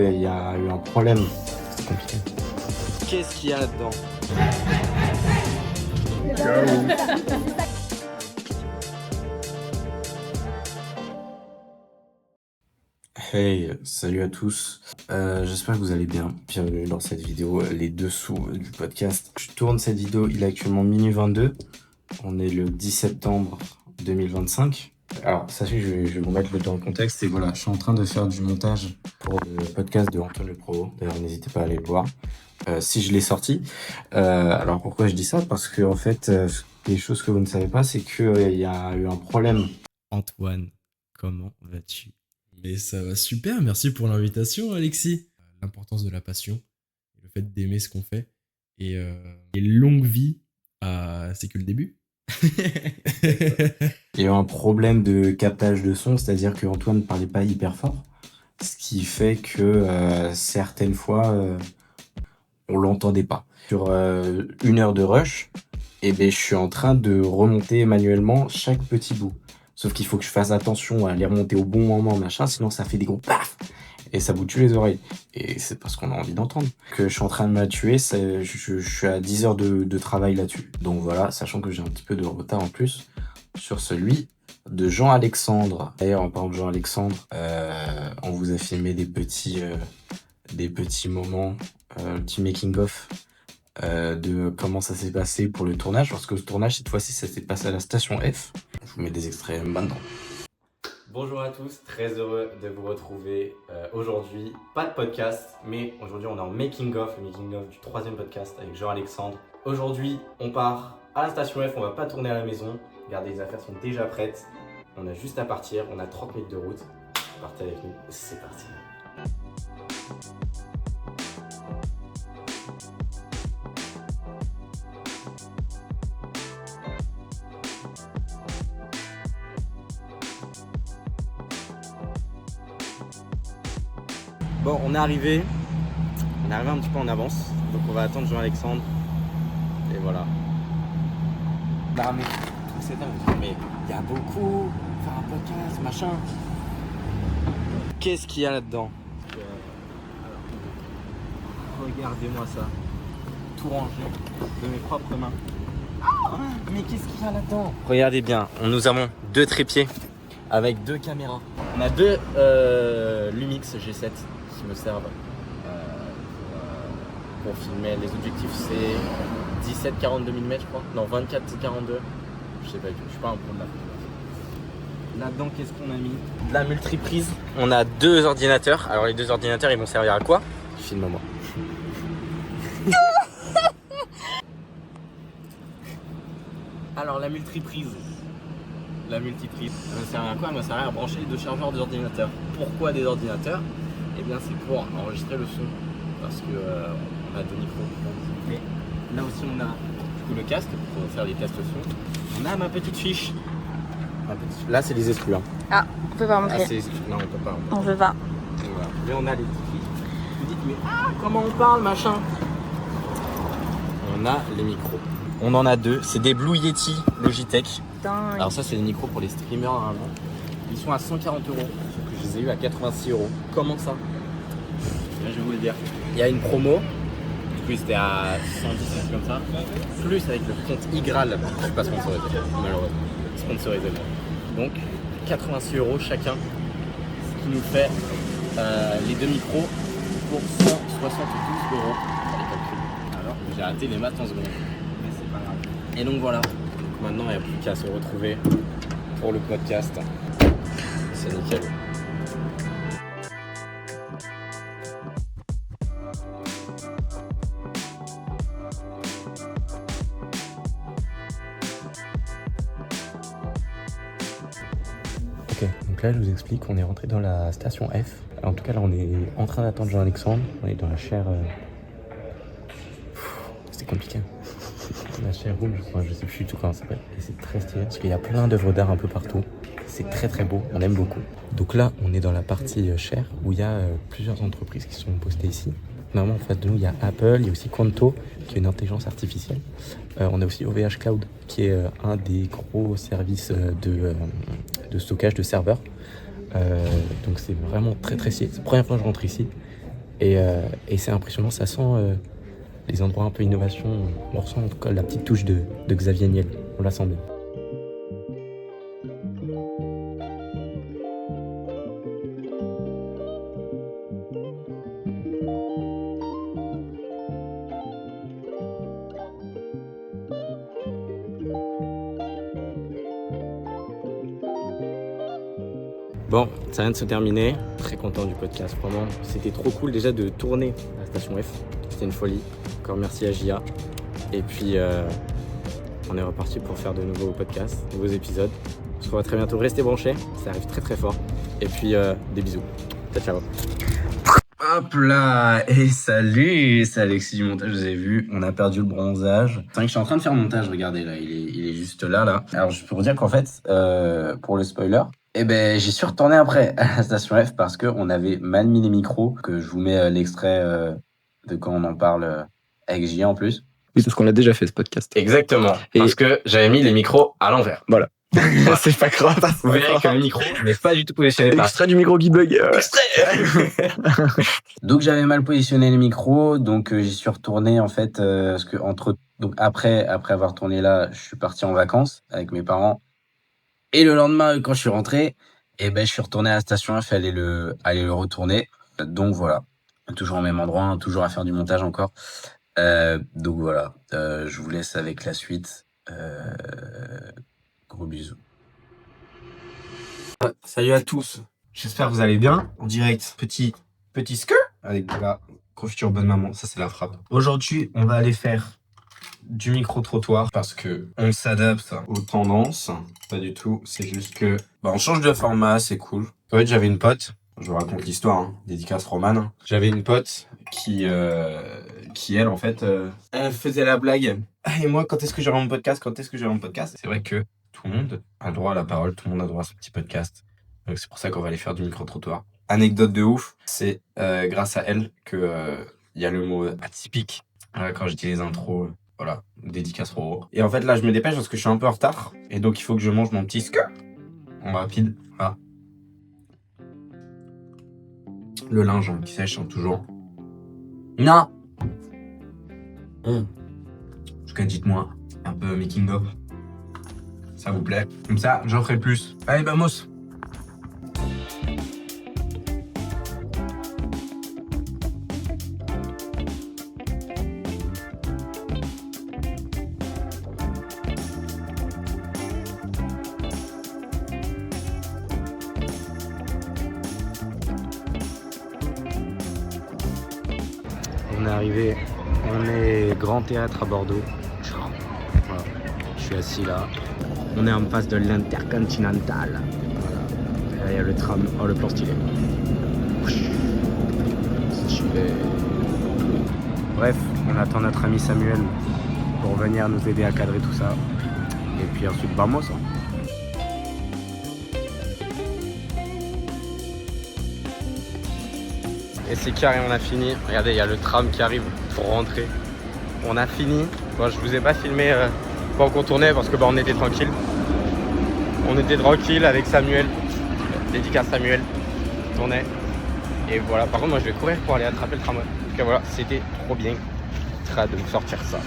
Il y a eu un problème. C'est compliqué. Qu'est-ce qu'il y a là-dedans? Hey, salut à tous. J'espère que vous allez bien. Bienvenue dans cette vidéo, les dessous du podcast. Je tourne cette vidéo, il est actuellement minuit 22. On est le 10 septembre 2025. Alors, sachez que je vais vous mettre dans le contexte. Et voilà, je suis en train de faire du montage pour le podcast de Antoine Le Pro. D'ailleurs, n'hésitez pas à aller le voir. Si je l'ai sorti. Alors, pourquoi je dis ça? Parce que, en fait, des choses que vous ne savez pas, c'est qu'il y a eu un problème. Antoine, comment vas-tu? Mais ça va super, merci pour l'invitation Alexis. L'importance de la passion, le fait d'aimer ce qu'on fait et longue vie, c'est que le début. Il y a eu un problème de captage de son, c'est-à-dire que Antoine ne parlait pas hyper fort, ce qui fait que certaines fois, on l'entendait pas. Sur 1 heure de rush, je suis en train de remonter manuellement chaque petit bout. Sauf qu'il faut que je fasse attention à les remonter au bon moment, machin, sinon ça fait des gros paf et ça vous tue les oreilles. Et c'est pas ce qu'on a envie d'entendre. Que je suis en train de m'habituer, je suis à 10 heures de travail là-dessus. Donc voilà, sachant que j'ai un petit peu de retard en plus sur celui de Jean-Alexandre. D'ailleurs, en parlant de Jean-Alexandre, on vous a filmé des petits moments, petit making-of de comment ça s'est passé pour le tournage. Parce que le tournage, cette fois-ci, ça s'est passé à la station F. Je vous mets des extraits maintenant. Bonjour à tous, très heureux de vous retrouver aujourd'hui. Pas de podcast, mais aujourd'hui on est en making-of, le making-of du 3e podcast avec Jean-Alexandre. Aujourd'hui, on part à la station F, on va pas tourner à la maison. Regardez, les affaires sont déjà prêtes. On a juste à partir, on a 30 minutes de route. Partez avec nous, c'est parti. Bon, on est arrivé un petit peu en avance, donc on va attendre Jean-Alexandre. Et voilà. Non mais, c'est dingue, mais il y a beaucoup, faire un podcast, machin. Qu'est-ce qu'il y a là-dedans? Regardez-moi ça. Tout rangé de mes propres mains. Mais qu'est-ce qu'il y a là-dedans? Regardez bien, nous avons 2 trépieds avec 2 caméras. On a 2 Lumix G7 qui me servent pour filmer. Les objectifs c'est 17-42 mm je crois. Non, 24-42. Je sais pas, je suis pas un pro de la photographie. Là-dedans, qu'est-ce qu'on a mis? De la multiprise. On a 2 ordinateurs. Alors les 2 ordinateurs, ils vont servir à quoi? Filme-moi. Alors la multiprise, elle va servir à quoi? Elle va servir à brancher les 2 chargeurs d'ordinateur. Pourquoi des ordinateurs? Eh bien c'est pour enregistrer le son, parce que on a 2 micros. Et là aussi on a du coup le casque pour faire des tests son. On a ma petite fiche. Là c'est les exclus. Hein. Ah, on peut pas Ah, montrer. c'est exclu. Non, on peut pas. On veut pas. Voilà. Mais on a les petites fiches. Vous dites mais comment on parle machin? On a les micros. On en a 2. C'est des Blue Yeti Logitech. Dingue. Alors ça c'est les micros pour les streamers normalement. Ils sont à 140 €, sauf que je les ai eu à 86 €. Comment ça? Là je vais vous le dire. Il y a une promo, du coup c'était à 110 comme ça, plus avec le compte Igral, je suis pas sponsorisé, malheureusement, sponsorisé moi. Donc 86 € chacun, ce qui nous fait les 2 micros pour 172 €. Alors j'ai raté les maths en seconde, mais c'est pas grave. Et donc voilà. Maintenant, il n'y a plus qu'à se retrouver pour le podcast. C'est nickel. Ok, donc là, je vous explique, on est rentré dans la station F. En tout cas, là, on est en train d'attendre Jean-Alexandre. On est dans la chaire... C'était compliqué. La chaire rouge, je crois, je sais plus du tout comment ça s'appelle. Et c'est très stylé parce qu'il y a plein d'œuvres d'art un peu partout. C'est très très beau, on aime beaucoup. Donc là, on est dans la partie chaire où il y a plusieurs entreprises qui sont postées ici. Normalement, en face de nous, il y a Apple, il y a aussi Quanto, qui est une intelligence artificielle. On a aussi OVH Cloud, qui est un des gros services de stockage de serveurs. Donc c'est vraiment très très stylé. C'est la première fois que je rentre ici. Et c'est impressionnant, ça sent les endroits un peu innovation. On ressent en tout cas la petite touche de Xavier Niel. On la sent bien. Bon, ça vient de se terminer. Très content du podcast, vraiment. C'était trop cool déjà de tourner à la Station F. C'était une folie. Encore merci à Gia. Et puis, on est reparti pour faire de nouveaux podcasts, de nouveaux épisodes. On se revoit très bientôt. Restez branchés, ça arrive très très fort. Et puis, des bisous. Ciao, ciao. Hop là. Et salut, c'est Alexis du montage, vous avez vu, on a perdu le bronzage. C'est vrai que je suis en train de faire le montage, regardez là, il est juste là. Alors, je peux vous dire qu'en fait, pour le spoiler, eh ben, j'y suis retourné après à la Station F parce qu'on avait mal mis les micros, que je vous mets l'extrait de quand on en parle avec Gia en plus. Oui, parce qu'on l'a déjà fait ce podcast. Exactement, parce que j'avais mis les micros à l'envers. Voilà. C'est pas grave. Vous verrez que le micro n'est pas du tout positionné par... Extrait du micro qui bug. Extrait. Donc j'avais mal positionné les micros, donc j'y suis retourné en fait, parce que donc après avoir tourné là, je suis parti en vacances avec mes parents. Et le lendemain, quand je suis rentré, eh ben, je suis retourné à la Station F, aller le retourner. Donc voilà, toujours au même endroit, hein, toujours à faire du montage encore. Donc voilà, je vous laisse avec la suite. Gros bisous. Salut à tous, j'espère que vous allez bien. En direct, petit skirt avec de la confiture bonne maman, ça c'est la frappe. Aujourd'hui, on va aller faire du micro-trottoir parce que on s'adapte aux tendances. Pas du tout, c'est juste que on change de format, c'est cool. En fait, j'avais une pote, je vous raconte l'histoire, hein, dédicace Romane. J'avais une pote qui elle, en fait, elle faisait la blague. Ah, et moi, quand est-ce que j'aurai mon podcast? C'est vrai que tout le monde a le droit à la parole, tout le monde a le droit à ce petit podcast. Donc c'est pour ça qu'on va aller faire du micro-trottoir. Anecdote de ouf, c'est grâce à elle que y a le mot atypique quand je dis les intros. Voilà, dédicace Roro. Et en fait, là, je me dépêche parce que je suis un peu en retard. Et donc, il faut que je mange mon petit skirt en rapide. Voilà. Le linge hein, qui sèche hein, toujours. Non. En tout cas, dites-moi un peu making of. Ça vous plaît? Comme ça, j'en ferai plus. Allez, vamos. On est arrivé, on est Grand Théâtre à Bordeaux. Voilà. Je suis assis là. On est en face de l'Intercontinental. Voilà. Là, il y a le tram. Oh, le plan stylé. Stylé. Bref, on attend notre ami Samuel pour venir nous aider à cadrer tout ça. Et puis ensuite, vamos. Et c'est carré, on a fini. Regardez, il y a le tram qui arrive pour rentrer. On a fini. Bon, je vous ai pas filmé quand on tournait parce que on était tranquille. On était tranquille avec Samuel. Dédicace Samuel. On tournait. Et voilà. Par contre, moi, je vais courir pour aller attraper le tramway. En tout cas, voilà, c'était trop bien. Très de me sortir ça.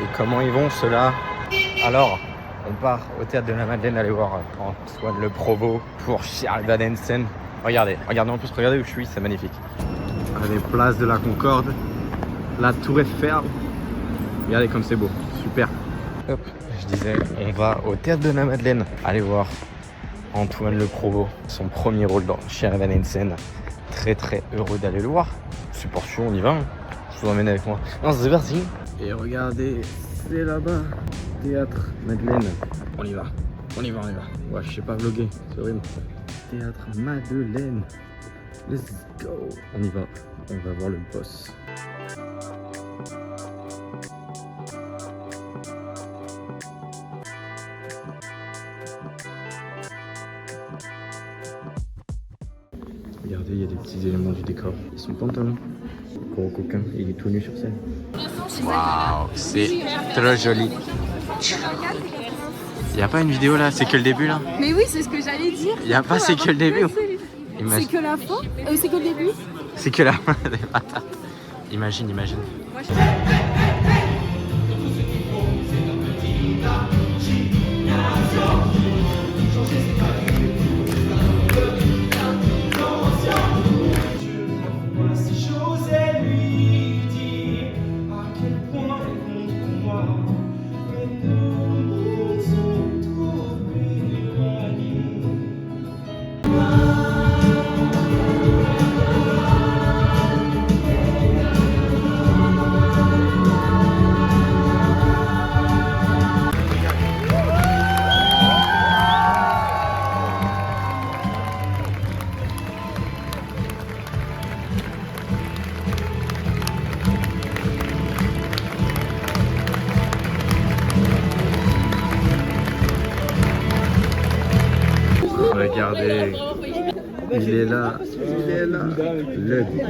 Et comment ils vont ceux-là? Alors, on part au théâtre de la Madeleine aller voir Antoine Le Provost pour Charles Van Hensen. Regardez en plus, regardez où je suis, c'est magnifique. Allez, place de la Concorde, la Tour Eiffel. Regardez comme c'est beau, super. Hop, je disais, on va au théâtre de la Madeleine aller voir Antoine Le Provost, son premier rôle dans Charles Van Hensen. Très très heureux d'aller le voir. C'est pour sûr, on y va. Hein. Je vous emmène avec moi. Non, c'est parti. Et regardez, c'est là-bas, théâtre Madeleine. On y va. Ouais, je sais pas vlogger, c'est horrible. Théâtre Madeleine. Let's go. On y va. On va voir le boss. Regardez, il y a des petits éléments du décor. Son pantalon. Gros coquin, il est tout nu sur scène. Waouh, c'est trop joli. Y a pas une vidéo là, c'est que le début là? Mais oui, c'est ce que j'allais dire. Y a pas, c'est que le début. C'est que la fin. C'est que le début. C'est que la main des bâtards. Imagine, imagine. Si j'osais lui dire à quel point elle compte pour moi, mais nos mondes sont trop éloignés. Regardez, il est là, le go.